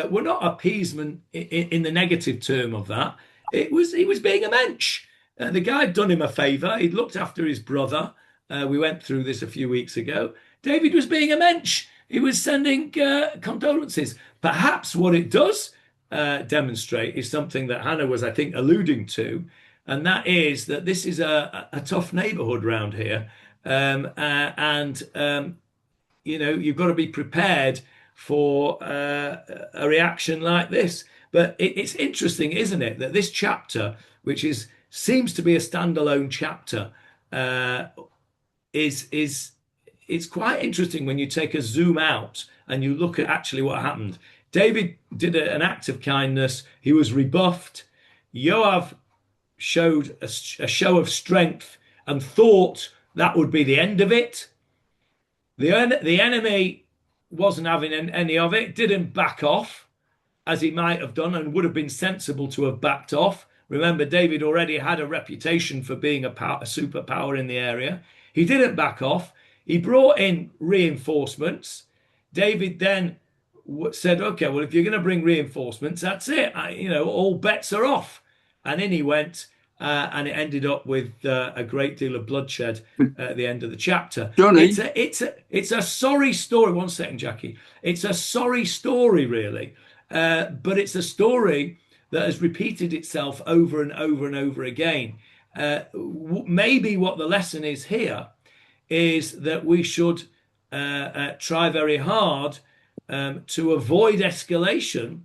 were not appeasement in the negative term of that. He was being a mensch. The guy had done him a favour. He'd looked after his brother. We went through this a few weeks ago. David was being a mensch. He was sending condolences. Perhaps what it does demonstrate is something that Hannah was, I think, alluding to, and that is that this is a tough neighbourhood round here. You've got to be prepared for a reaction like this. But it's interesting, isn't it, that this chapter, which seems to be a standalone chapter, it's quite interesting when you take a zoom out and you look at actually what happened. David did an act of kindness. He was rebuffed. Yoav showed a show of strength and thought that would be the end of it. The enemy wasn't having any of it, didn't back off as he might have done and would have been sensible to have backed off. Remember, David already had a reputation for being a superpower in the area. He didn't back off. He brought in reinforcements. David then said, "Okay, well, if you're going to bring reinforcements, that's it. All bets are off." And in he went, and it ended up with a great deal of bloodshed at the end of the chapter. Johnny, it's a sorry story. 1 second, Jackie. It's a sorry story, really, but it's a story that has repeated itself over and over and over again. Maybe what the lesson is here is that we should try very hard to avoid escalation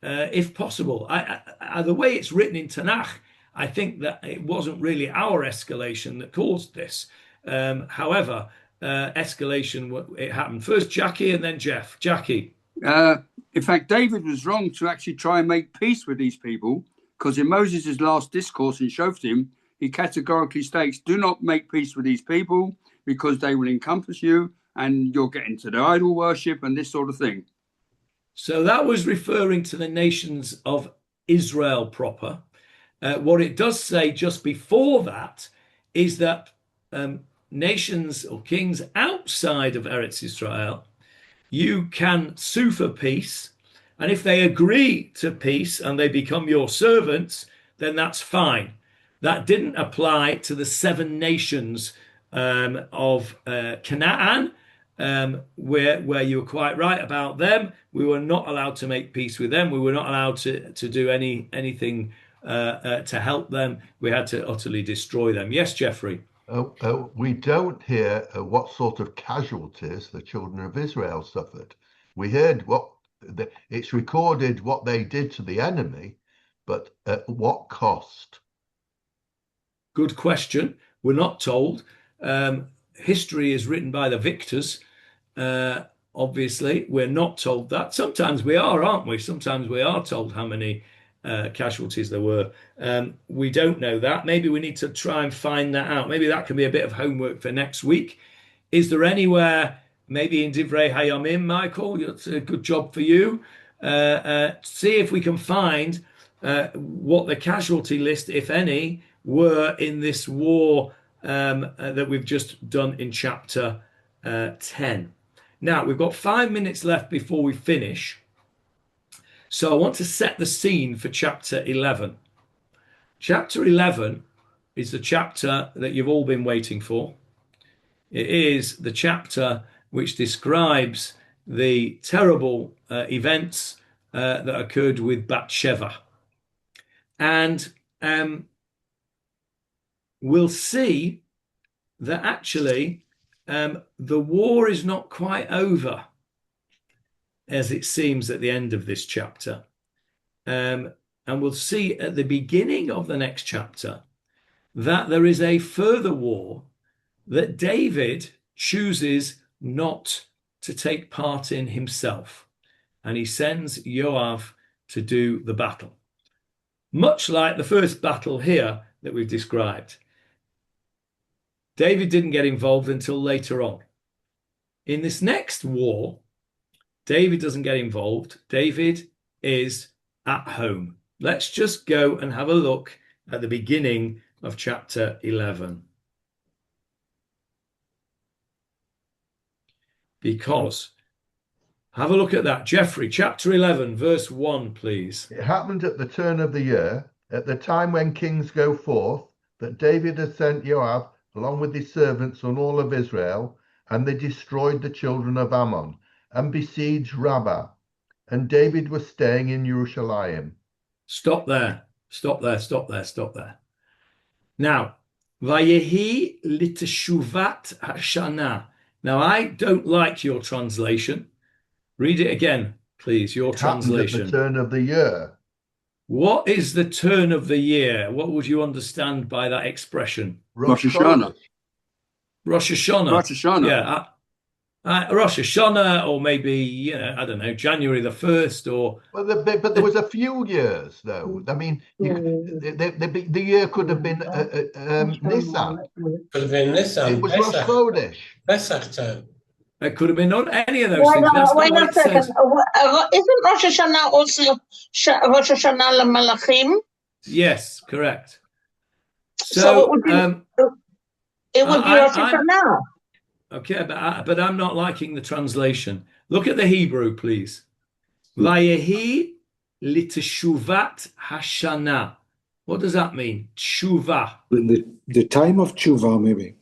if possible. The way it's written in Tanakh, I think that it wasn't really our escalation that caused this. However, escalation, it happened. First Jackie and then Jeff. Jackie. In fact, David was wrong to actually try and make peace with these people, because in Moses' last discourse in Shoftim, he categorically states, "Do not make peace with these people, because they will encompass you and you'll get into the idol worship and this sort of thing. So that was referring to the nations of Israel proper. What it does say just before that is that nations or kings outside of Eretz Israel, you can sue for peace. And if they agree to peace and they become your servants, then that's fine. That didn't apply to the 7 nations of Canaan, where you were quite right about them. We were not allowed to make peace with them. We were not allowed to do anything to help them. We had to utterly destroy them. Yes, Jeffrey? We don't hear what sort of casualties the children of Israel suffered. We heard it's recorded what they did to the enemy, but at what cost? Good question. We're not told. History is written by the victors. Obviously, we're not told that. Sometimes we are, aren't we? Sometimes we are told how many casualties there were. We don't know that. Maybe we need to try and find that out. Maybe that can be a bit of homework for next week. Is there anywhere, maybe in Divrei Hayamim, Michael, it's a good job for you, see if we can find what the casualty list, if any, were in this war that we've just done in chapter 10. Now, we've got 5 minutes left before we finish. So I want to set the scene for chapter 11. Chapter 11 is the chapter that you've all been waiting for. It is the chapter which describes the terrible events that occurred with Bat Sheva. And we'll see that actually the war is not quite over, as it seems at the end of this chapter. And we'll see at the beginning of the next chapter that there is a further war that David chooses not to take part in himself. And he sends Yoav to do the battle. Much like the first battle here that we've described. David didn't get involved until later on. In this next war, David doesn't get involved. David is at home. Let's just go and have a look at the beginning of chapter 11. Because, have a look at that. Jeffrey, chapter 11, verse 1, please. It happened at the turn of the year, at the time when kings go forth, that David had sent Yoav along with his servants on all of Israel, and they destroyed the children of Ammon and besieged Rabbah. And David was staying in Jerusalem. Stop there. Stop there. Stop there. Stop there. Now, Vayehi liteshuvat hashana. Now, I don't like your translation. Read it again, please. Your translation. At the turn of the year. What is the turn of the year? What would you understand by that expression? Rosh Hashanah. Rosh Hashanah. Rosh Hashanah. Yeah. Rosh Hashanah, or maybe, I don't know, January the 1st, or... Well, but there was a few years, though. I mean, the year could have been Nisan. Could have been Nisan. It was Rosh Chodesh. Pesach time. It could have been on any of those things. That's Wait not a second. Isn't Rosh Hashanah also Rosh Hashanah LaMalachim? Yes, correct. So it would be, Rosh Hashanah. Okay, but I'm not liking the translation. Look at the Hebrew, please. Vayehi liteshuvat hashana. What does that mean? Tshuva. The time of tshuva, maybe.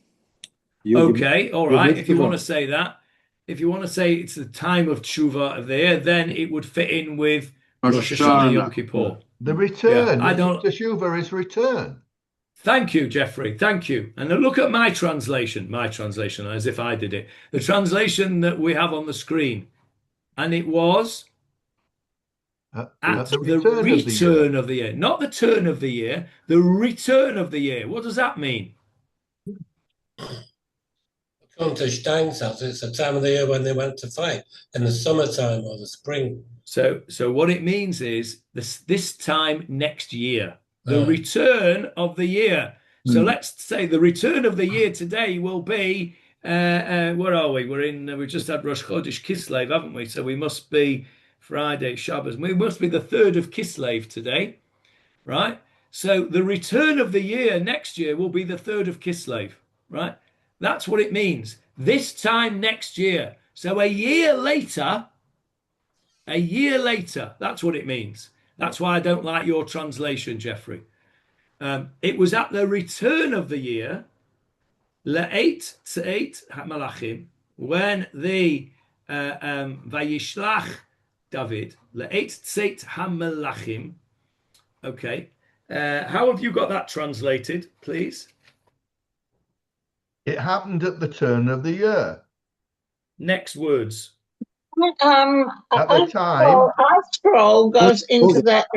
Okay, all right. If you want to say that, if you want to say it's the time of tshuva of the year, then it would fit in with Rosh Hashanah Yom Kippur. The return. Yeah, Teshuva is return. Thank you, Jeffrey. Thank you. And then look at my translation, as if I did it. The translation that we have on the screen. And it was at the return of the year. Not the turn of the year, the return of the year. What does that mean? According to Steinsaltz, it's the time of the year when they went to fight, in the summertime or the spring. So what it means is this time next year. The return of the year. So let's say the return of the year today will be Where are we? We've just had Rosh Chodesh Kislev, haven't we? So we must be Friday, Shabbos. We must be the 3rd of Kislev today, right? So the return of the year next year will be the 3rd of Kislev, right? That's what it means. This time next year. So a year later, that's what it means. That's why I don't like your translation, Jeffrey. It was at the return of the year, Le'et Tzeit HaMalachim, when the Vayishlach David, Le'et Tzeit HaMalachim. Okay. How have you got that translated, please? It happened at the turn of the year. Next words. At the time. Scroll goes into that.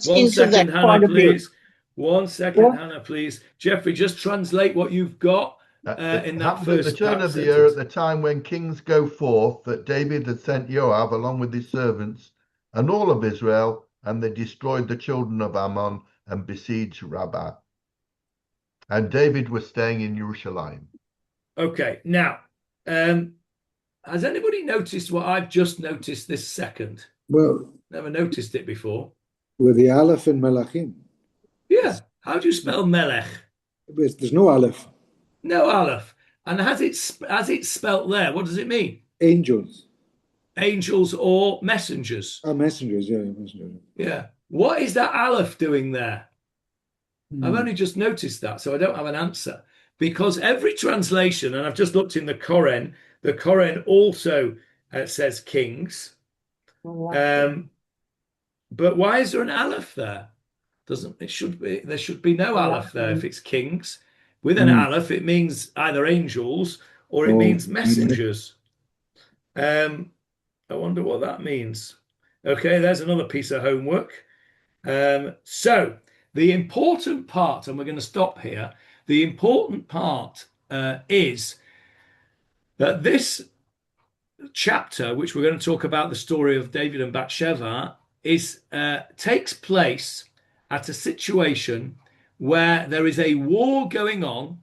One second, Hannah, please. 1 second, Hannah, please. Jeffrey, just translate what you've got in that first. At the turn of the year, at the time when kings go forth, that David had sent Yoav along with his servants and all of Israel, and they destroyed the children of Ammon and besieged Rabbah. And David was staying in Jerusalem. Okay, now, has anybody noticed what I've just noticed this second? Well, never noticed it before. With the Aleph in Melachim. Yeah. How do you spell Melech? There's no Aleph. No Aleph. And as it's spelt there, what does it mean? Angels. Angels or messengers? Messengers, yeah, messengers. Yeah. What is that Aleph doing there? I've only just noticed that, so I don't have an answer. Because every translation, and I've just looked in the Koren also says kings. But why is there an Aleph there? There should be no Aleph there if it's kings. With an Aleph, it means either angels or it means messengers. I wonder what that means. Okay, there's another piece of homework. So the important part, and we're going to stop here, the important part is that this chapter, which we're going to talk about the story of David and Bat Sheva, takes place at a situation where there is a war going on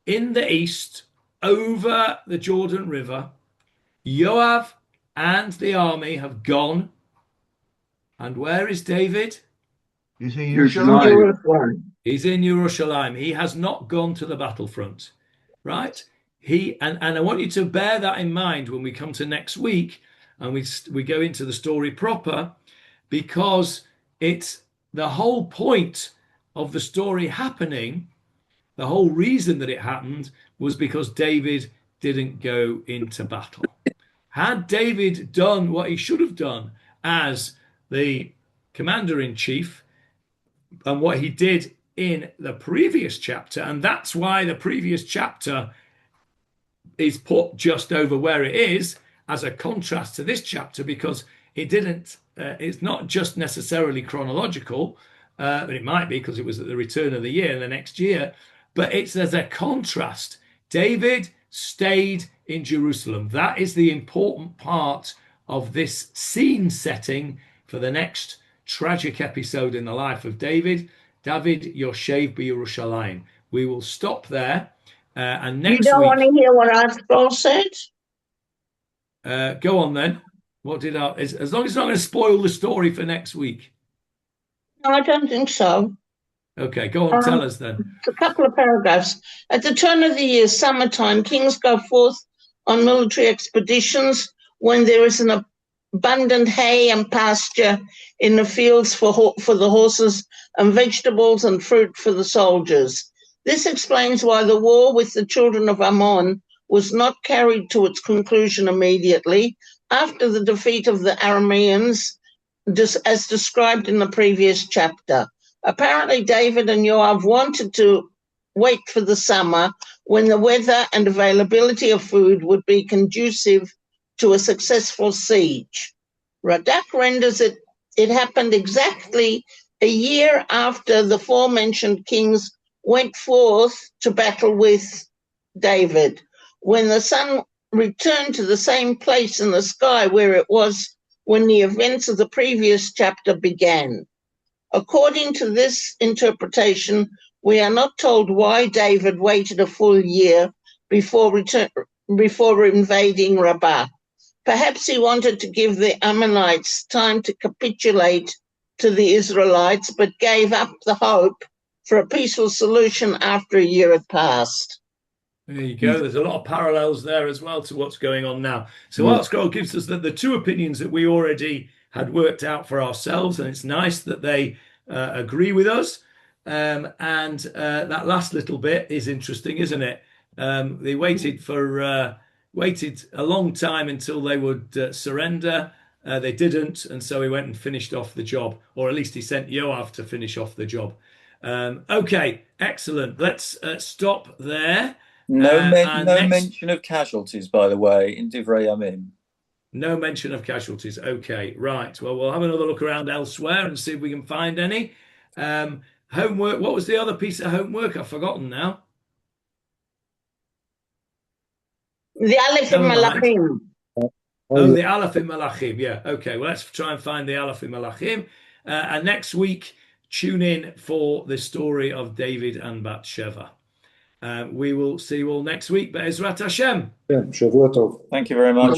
in the east over the Jordan River. Yoav and the army have gone. And where is David? He's in Jerusalem. He's in Jerusalem. He has not gone to the battlefront, right? And I want you to bear that in mind when we come to next week and we go into the story proper, because it's the whole point of the story happening. The whole reason that it happened was because David didn't go into battle. Had David done what he should have done as the commander-in-chief and what he did in the previous chapter, and that's why the previous chapter is put just over where it is as a contrast to this chapter, because it's not just necessarily chronological, but it might be because it was at the return of the year, the next year, but there's a contrast. David stayed in Jerusalem. That is the important part of this scene setting for the next tragic episode in the life of David. David Yoshev b'Yerushalayim. We will stop there. And next week... You don't want to hear what our scroll said? Go on then. What did as long as it's not going to spoil the story for next week. No, I don't think so. Okay, go on, tell us then. A couple of paragraphs. At the turn of the year, summertime, kings go forth on military expeditions when there is an abundant hay and pasture in the fields for the horses and vegetables and fruit for the soldiers. This explains why the war with the children of Ammon was not carried to its conclusion immediately after the defeat of the Arameans, as described in the previous chapter. Apparently, David and Yoav wanted to wait for the summer when the weather and availability of food would be conducive to a successful siege. Radak renders it happened exactly a year after the aforementioned kings went forth to battle with David, when the sun returned to the same place in the sky where it was when the events of the previous chapter began. According to this interpretation, we are not told why David waited a full year before invading Rabbah. Perhaps he wanted to give the Ammonites time to capitulate to the Israelites, but gave up the hope for a peaceful solution after a year had passed. There you go. There's a lot of parallels there as well to what's going on now. So Art Scroll gives us the two opinions that we already had worked out for ourselves, and it's nice that they agree with us. And that last little bit is interesting, isn't it? They waited a long time until they would surrender. They didn't, and so he went and finished off the job, or at least he sent Yoav to finish off the job. Okay, excellent. Let's stop there. No mention of casualties, by the way, in Divrei Yamim. No mention of casualties. Okay, right. Well, we'll have another look around elsewhere and see if we can find any. Homework. What was the other piece of homework? I've forgotten now. The Aleph in Malachim. Oh, the Aleph in Malachim. Yeah. Okay. Well, let's try and find the Aleph in Malachim. And next week, tune in for the story of David and Bat Sheva. We will see you all next week. Be'ezrat Hashem. Yeah, Shavuot Tov. Thank you very much.